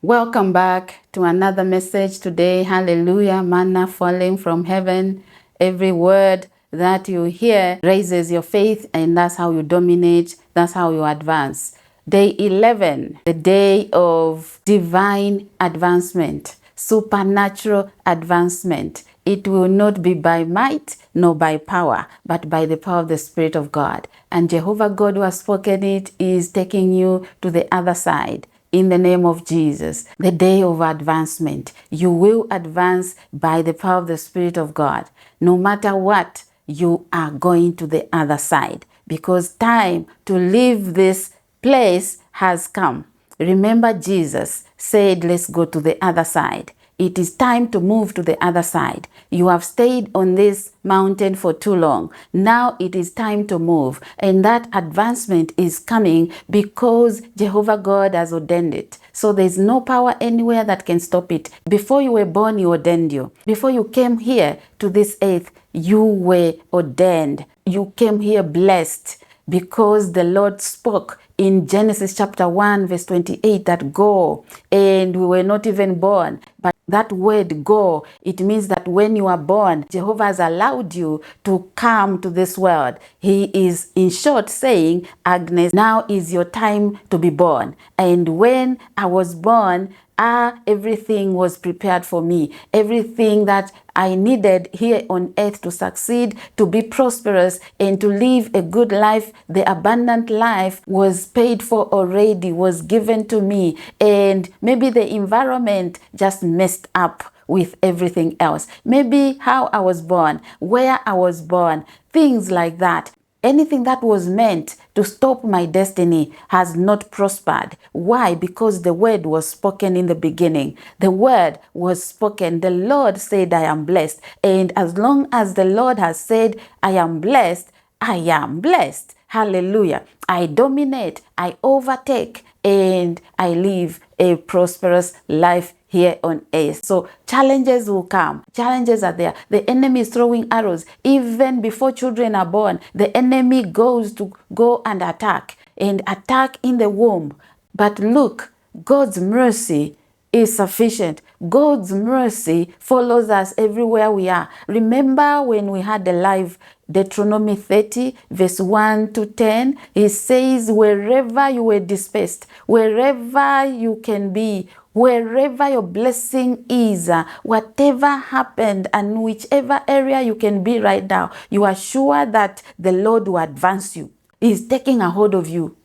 Welcome back to another message today. Hallelujah. Manna falling from heaven. Every word that you hear raises your faith, and that's how you dominate. That's how you advance. Day 11, the day of divine advancement, supernatural advancement. It will not be by might nor by power, but by the power of the Spirit of God. And Jehovah God, who has spoken it, is taking you to the other side. In the name of Jesus, the day of advancement. You will advance by the power of the Spirit of God. No matter what, you are going to the other side, because time to leave this place has come. Remember, Jesus said, let's go to the other side. It is time to move to the other side. You have stayed on this mountain for too long. Now it is time to move. And that advancement is coming because Jehovah God has ordained it. So there's no power anywhere that can stop it. Before you were born, He ordained you. Before you came here to this earth, you were ordained. You came here blessed because the Lord spoke in Genesis chapter 1 verse 28 that go, and we were not even born. But that word go, it means that when you are born, Jehovah has allowed you to come to this world. He is in short saying, Agnes, now is your time to be born. And when I was born, everything was prepared for me. Everything that I needed here on earth to succeed, to be prosperous, and to live a good life, the abundant life was paid for already, was given to me. And maybe the environment just messed up with everything else. Maybe how I was born, where I was born, things like that. Anything that was meant to stop my destiny has not prospered. Why? Because the word was spoken in the beginning. The word was spoken. The Lord said, I am blessed. And as long as the Lord has said, I am blessed, I am blessed. Hallelujah. I dominate, I overtake, and I live a prosperous life here on earth. So challenges will come. Challenges are there. The enemy is throwing arrows. Even before children are born, the enemy goes to go and attack in the womb. But look, God's mercy is sufficient. God's mercy follows us everywhere we are. Remember when we had the live Deuteronomy 30 verse 1 to 10, it says, wherever you were dispersed, wherever you can be, wherever your blessing is, whatever happened and whichever area you can be right now, you are sure that the Lord will advance you. He's taking a hold of you.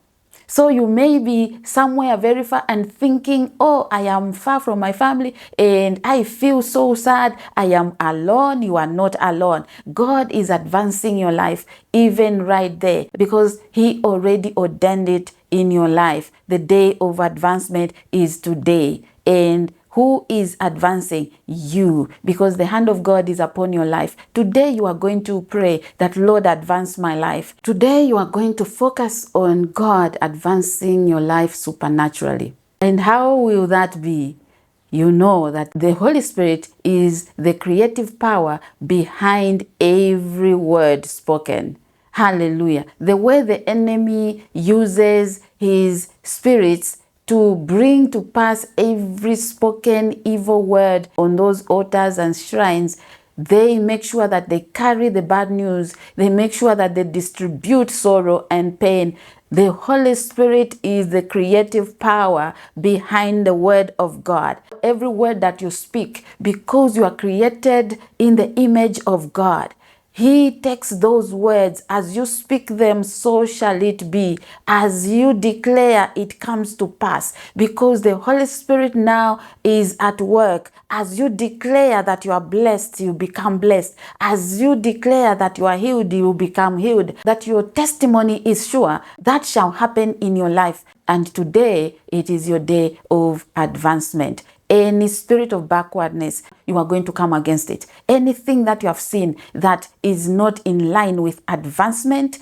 So you may be somewhere very far and thinking, oh, I am far from my family and I feel so sad. I am alone. You are not alone. God is advancing your life even right there because He already ordained it in your life. The day of advancement is today. And who is advancing? You, because the hand of God is upon your life. Today you are going to pray that, Lord, advance my life. Today you are going to focus on God advancing your life supernaturally. And how will that be? You know that the Holy Spirit is the creative power behind every word spoken. Hallelujah. The way the enemy uses his spirits to bring to pass every spoken evil word on those altars and shrines, they make sure that they carry the bad news. They make sure that they distribute sorrow and pain. The Holy Spirit is the creative power behind the word of God. Every word that you speak, because you are created in the image of God, He takes those words, as you speak them, so shall it be. As you declare, it comes to pass. Because the Holy Spirit now is at work. As you declare that you are blessed, you become blessed. As you declare that you are healed, you become healed. That your testimony is sure, that shall happen in your life. And today, it is your day of advancement. Any spirit of backwardness, you are going to come against it. Anything that you have seen that is not in line with advancement,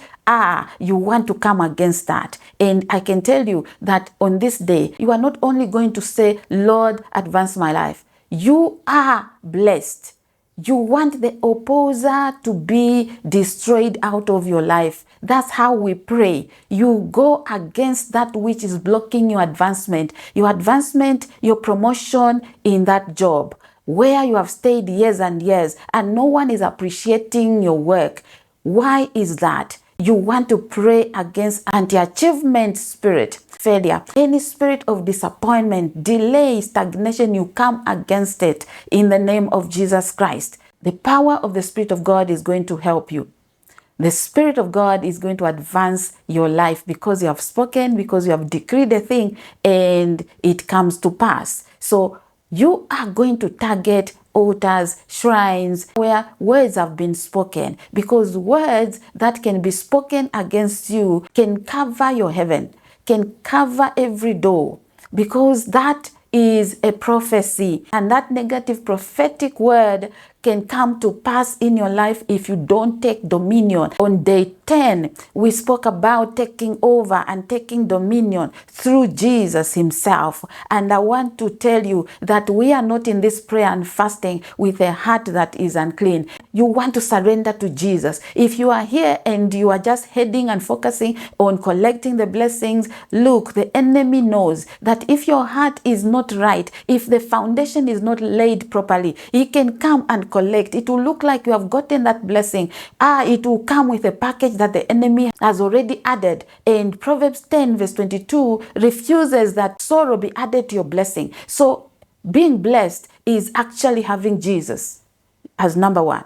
you want to come against that. And I can tell you that on this day, you are not only going to say, Lord, advance my life. You are blessed. You want the opposer to be destroyed out of your life. That's how we pray. You go against that which is blocking your advancement, your promotion in that job where you have stayed years and years and no one is appreciating your work. Why is that? You want to pray against anti-achievement spirit, failure, any spirit of disappointment, delay, stagnation. You come against it in the name of Jesus Christ. The power of the Spirit of God is going to help you. The Spirit of God is going to advance your life because you have spoken, because you have decreed a thing and it comes to pass. So you are going to target altars, shrines where words have been spoken, because words that can be spoken against you can cover your heaven, can cover every door, because that is a prophecy, and that negative prophetic word can come to pass in your life if you don't take dominion. On day 10, we spoke about taking over and taking dominion through Jesus himself. And I want to tell you that we are not in this prayer and fasting with a heart that is unclean. You want to surrender to Jesus. If you are here and you are just heading and focusing on collecting the blessings, look, the enemy knows that if your heart is not right, if the foundation is not laid properly, he can come and collect. It will look like you have gotten that blessing. It will come with a package that the enemy has already added. And Proverbs 10 verse 22 refuses that sorrow be added to your blessing. So being blessed is actually having Jesus as number one.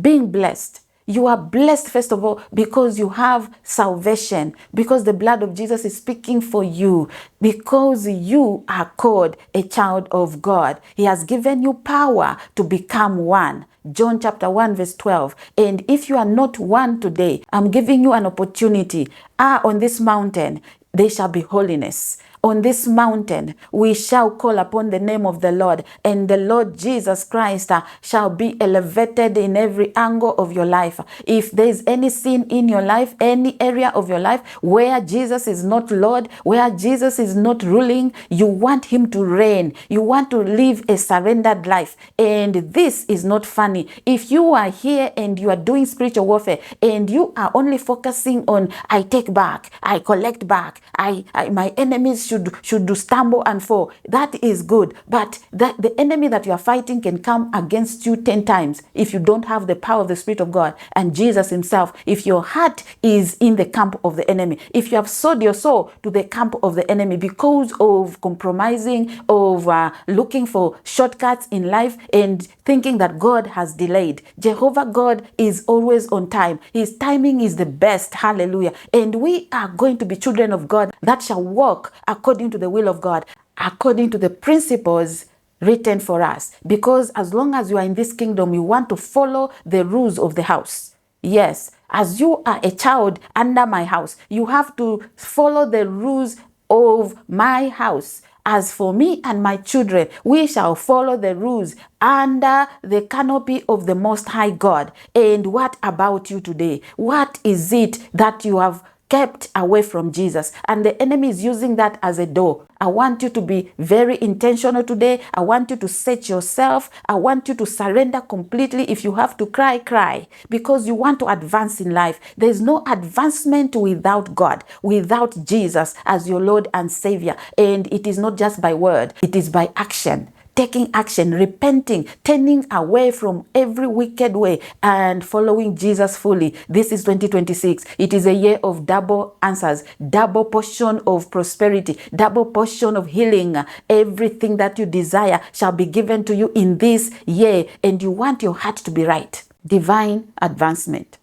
Being blessed. You are blessed, first of all, because you have salvation, because the blood of Jesus is speaking for you, because you are called a child of God. He has given you power to become one. John chapter 1 verse 12. And if you are not one today, I'm giving you an opportunity. On this mountain, there shall be holiness. On this mountain, we shall call upon the name of the Lord, and the Lord Jesus Christ shall be elevated in every angle of your life. If there is any sin in your life, any area of your life where Jesus is not Lord, where Jesus is not ruling, you want him to reign. You want to live a surrendered life. And this is not funny. If you are here and you are doing spiritual warfare and you are only focusing on, I take back, I collect back, my enemies should stumble and fall, that is good. But that the enemy that you are fighting can come against you 10 times if you don't have the power of the Spirit of God and Jesus himself. If your heart is in the camp of the enemy, if you have sold your soul to the camp of the enemy because of compromising, of looking for shortcuts in life and thinking that God has delayed. Jehovah God is always on time. His timing is the best. Hallelujah. And we are going to be children of God that shall walk according to the will of God, according to the principles written for us. Because as long as you are in this kingdom, you want to follow the rules of the house. Yes, as you are a child under my house, you have to follow the rules of my house. As for me and my children, we shall follow the rules under the canopy of the Most High God. And what about you today? What is it that you have kept away from Jesus? And the enemy is using that as a door. I want you to be very intentional today. I want you to set yourself. I want you to surrender completely. If you have to cry, cry, because you want to advance in life. There's no advancement without God, without Jesus as your Lord and Savior. And it is not just by word, it is by action. Taking action, repenting, turning away from every wicked way and following Jesus fully. This is 2026. It is a year of double answers, double portion of prosperity, double portion of healing. Everything that you desire shall be given to you in this year, and you want your heart to be right. Divine advancement.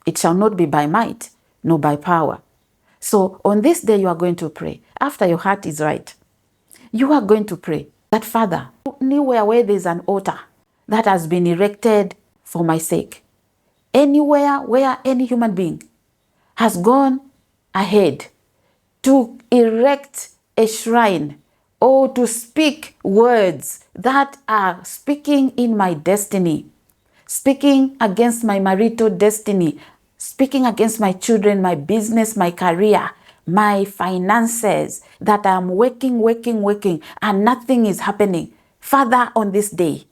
It shall not be by might, nor by power. So on this day, you are going to pray. After your heart is right, you are going to pray that, Father, anywhere where there's an altar that has been erected for my sake, anywhere where any human being has gone ahead to erect a shrine or to speak words that are speaking in my destiny, speaking against my marital destiny, speaking against my children, my business, my career, my finances, that I'm working, and nothing is happening. Father, on this day,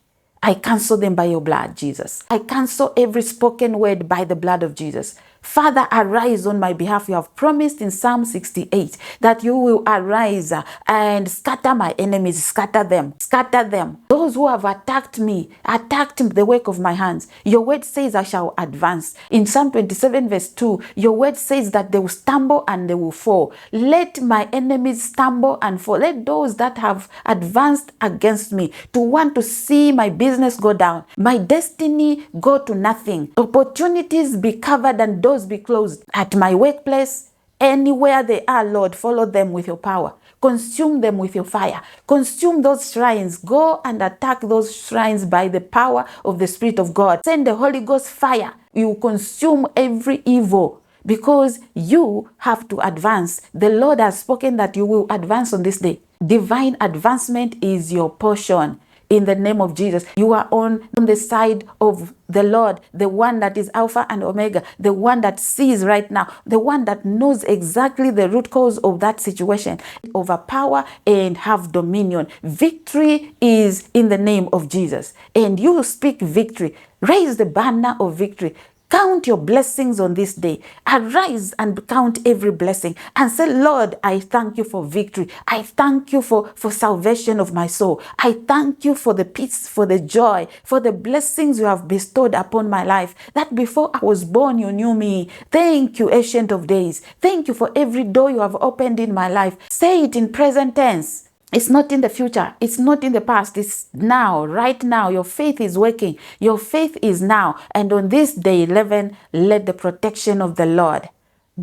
I cancel them by your blood, Jesus. I cancel every spoken word by the blood of Jesus. Father, arise on my behalf. You have promised in Psalm 68 that you will arise and scatter my enemies, scatter them, scatter them. Those who have attacked me, attacked the work of my hands. Your word says I shall advance. In Psalm 27 verse 2, your word says that they will stumble and they will fall. Let my enemies stumble and fall. Let those that have advanced against me to want to see my business go down, my destiny go to nothing, opportunities be covered and doors be closed at my workplace, anywhere they are, Lord, follow them with your power. Consume them with your fire. Consume those shrines. Go and attack those shrines by the power of the Spirit of God. Send the Holy Ghost fire. You consume every evil because you have to advance. The Lord has spoken that you will advance on this day. Divine advancement is your portion. In the name of Jesus, you are on the side of the Lord, the one that is Alpha and Omega, the one that sees right now, the one that knows exactly the root cause of that situation. Overpower and have dominion. Victory is in the name of Jesus. And you speak victory. Raise the banner of victory. Count your blessings on this day. Arise and count every blessing and say, Lord, I thank you for victory. I thank you for salvation of my soul. I thank you for the peace, for the joy, for the blessings you have bestowed upon my life. That before I was born, you knew me. Thank you, Ancient of Days. Thank you for every door you have opened in my life. Say it in present tense. It's not in the future. It's not in the past. It's now, right now. Your faith is working. Your faith is now. And on this day 11, let the protection of the Lord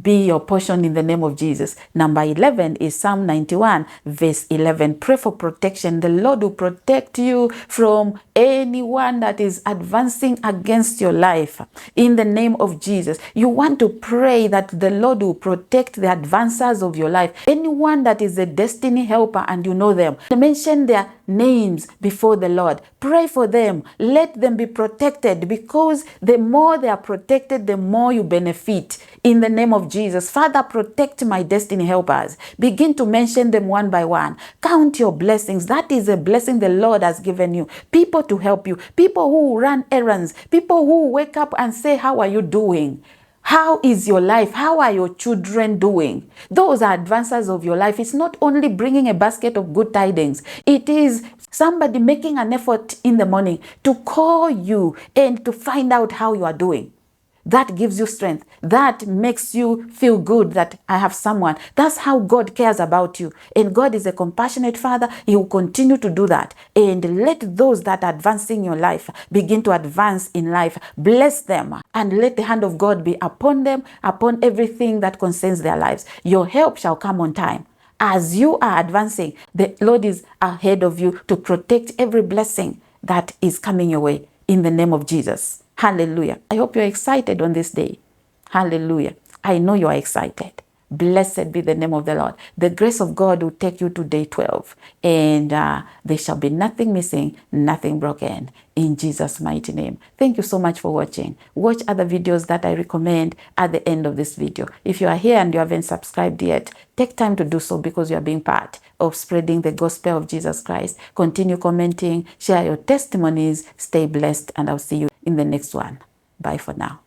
be your portion in the name of Jesus. Number 11 is Psalm 91 verse 11. Pray for protection. The Lord will protect you from anyone that is advancing against your life. In the name of Jesus, you want to pray that the Lord will protect the advancers of your life. Anyone that is a destiny helper and you know them, mention their names before the Lord. Pray for them. Let them be protected, because the more they are protected, the more you benefit. In the name of Jesus, Father, protect my destiny helpers. Begin to mention them one by one. Count your blessings. That is a blessing the Lord has given you. People to help you. People who run errands. People who wake up and say, how are you doing? How is your life? How are your children doing? Those are advancers of your life. It's not only bringing a basket of good tidings. It is somebody making an effort in the morning to call you and to find out how you are doing. That gives you strength. That makes you feel good that I have someone. That's how God cares about you. And God is a compassionate Father. He will continue to do that. And let those that are advancing your life begin to advance in life. Bless them and let the hand of God be upon them, upon everything that concerns their lives. Your help shall come on time. As you are advancing, the Lord is ahead of you to protect every blessing that is coming your way. In the name of Jesus. Hallelujah. I hope you're excited on this day. Hallelujah. I know you are excited. Blessed be the name of the Lord. The grace of God will take you to day 12. And there shall be nothing missing, nothing broken. In Jesus' mighty name. Thank you so much for watching. Watch other videos that I recommend at the end of this video. If you are here and you haven't subscribed yet, take time to do so, because you are being part of spreading the gospel of Jesus Christ. Continue commenting, share your testimonies, stay blessed, and I'll see you in the next one. Bye for now.